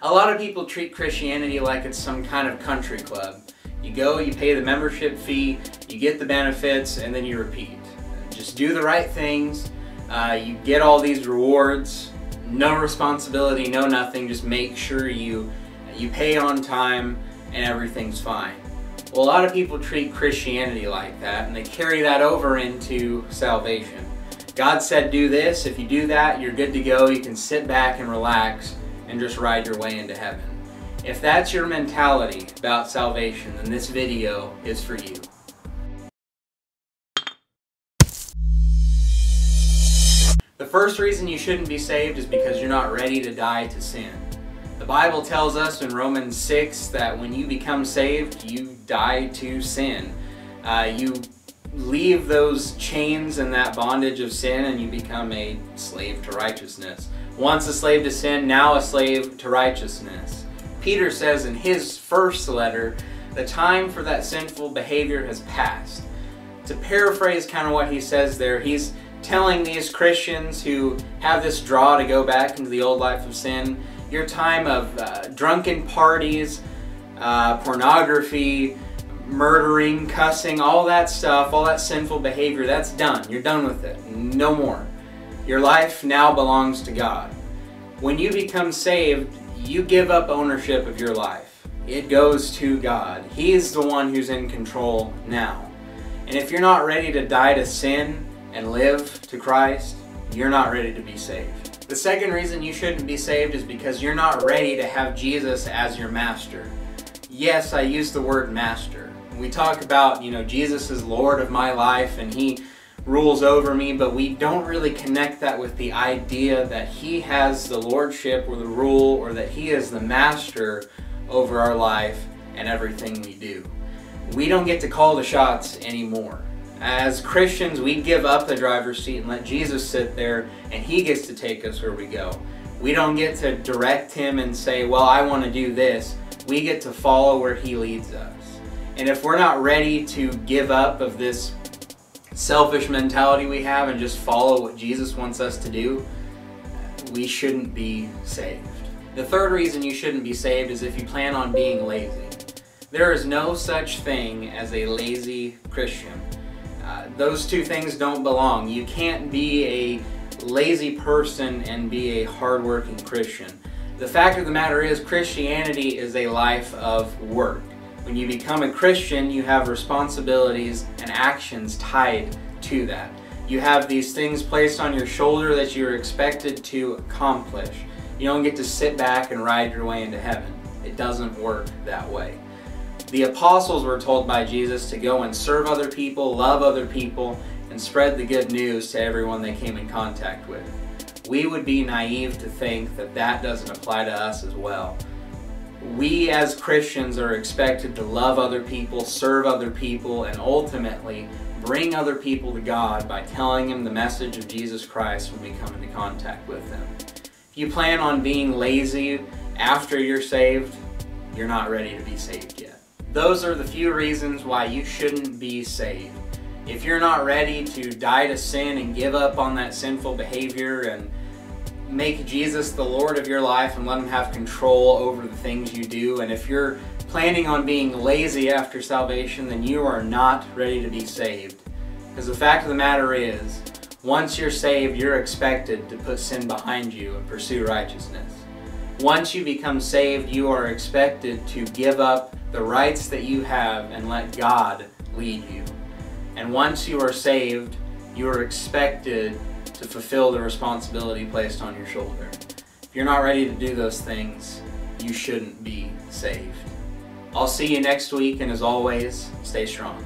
A lot of people treat Christianity like it's some kind of country club. You go, you pay the membership fee, you get the benefits, and then you repeat. Just do the right things, you get all these rewards, no responsibility, no nothing, just make sure you pay on time and everything's fine. Well, a lot of people treat Christianity like that, and they carry that over into salvation. God said do this, if you do that, you're good to go, you can sit back and relax and just ride your way into heaven. If that's your mentality about salvation, then this video is for you. The first reason you shouldn't be saved is because you're not ready to die to sin. The Bible tells us in Romans 6 that when you become saved, you die to sin. You leave those chains and that bondage of sin and you become a slave to righteousness. Once a slave to sin, now a slave to righteousness. Peter says in his first letter, the time for that sinful behavior has passed. To paraphrase kind of what he says there, he's telling these Christians who have this draw to go back into the old life of sin, your time of drunken parties, pornography, murdering, cussing, all that stuff, all that sinful behavior, that's done. You're done with it. No more. Your life now belongs to God. When you become saved, you give up ownership of your life. It goes to God. He's the one who's in control now. And if you're not ready to die to sin and live to Christ, you're not ready to be saved. The second reason you shouldn't be saved is because you're not ready to have Jesus as your master. Yes, I use the word master. We talk about, Jesus is Lord of my life and He rules over me, but we don't really connect that with the idea that He has the lordship or the rule, or that He is the master over our life and everything we do. We don't get to call the shots anymore. As Christians, we give up the driver's seat and let Jesus sit there and He gets to take us where we go. We don't get to direct Him and say, well, I want to do this. We get to follow where He leads us. And if we're not ready to give up of this selfish mentality we have and just follow what Jesus wants us to do, we shouldn't be saved. The third reason you shouldn't be saved is if you plan on being lazy. There is no such thing as a lazy Christian. Those two things don't belong. You can't be a lazy person and be a hardworking Christian. The fact of the matter is, Christianity is a life of work. When you become a Christian, you have responsibilities and actions tied to that. You have these things placed on your shoulder that you're expected to accomplish. You don't get to sit back and ride your way into heaven. It doesn't work that way. The apostles were told by Jesus to go and serve other people, love other people, and spread the good news to everyone they came in contact with. We would be naive to think that that doesn't apply to us as well. We as Christians are expected to love other people, serve other people, and ultimately bring other people to God by telling them the message of Jesus Christ when we come into contact with them. If you plan on being lazy after you're saved, you're not ready to be saved yet. Those are the few reasons why you shouldn't be saved. If you're not ready to die to sin and give up on that sinful behavior and make Jesus the Lord of your life and let Him have control over the things you do, and if you're planning on being lazy after salvation, then you are not ready to be saved. Because the fact of the matter is, once you're saved, you're expected to put sin behind you and pursue righteousness. Once you become saved, you are expected to give up the rights that you have and let God lead you. And once you are saved, you are expected to fulfill the responsibility placed on your shoulder. If you're not ready to do those things, you shouldn't be saved. I'll see you next week, and as always, stay strong.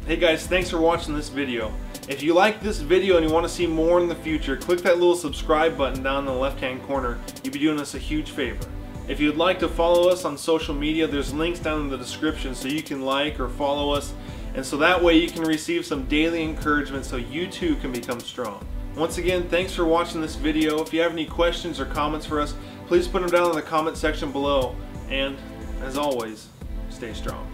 Hey guys, thanks for watching this video. If you like this video and you want to see more in the future, click that little subscribe button down in the left hand corner. You'd be doing us a huge favor. If you'd like to follow us on social media, there's links down in the description so you can like or follow us, and so that way you can receive some daily encouragement so you too can become strong. Once again, thanks for watching this video. If you have any questions or comments for us, please put them down in the comment section below, and as always, stay strong.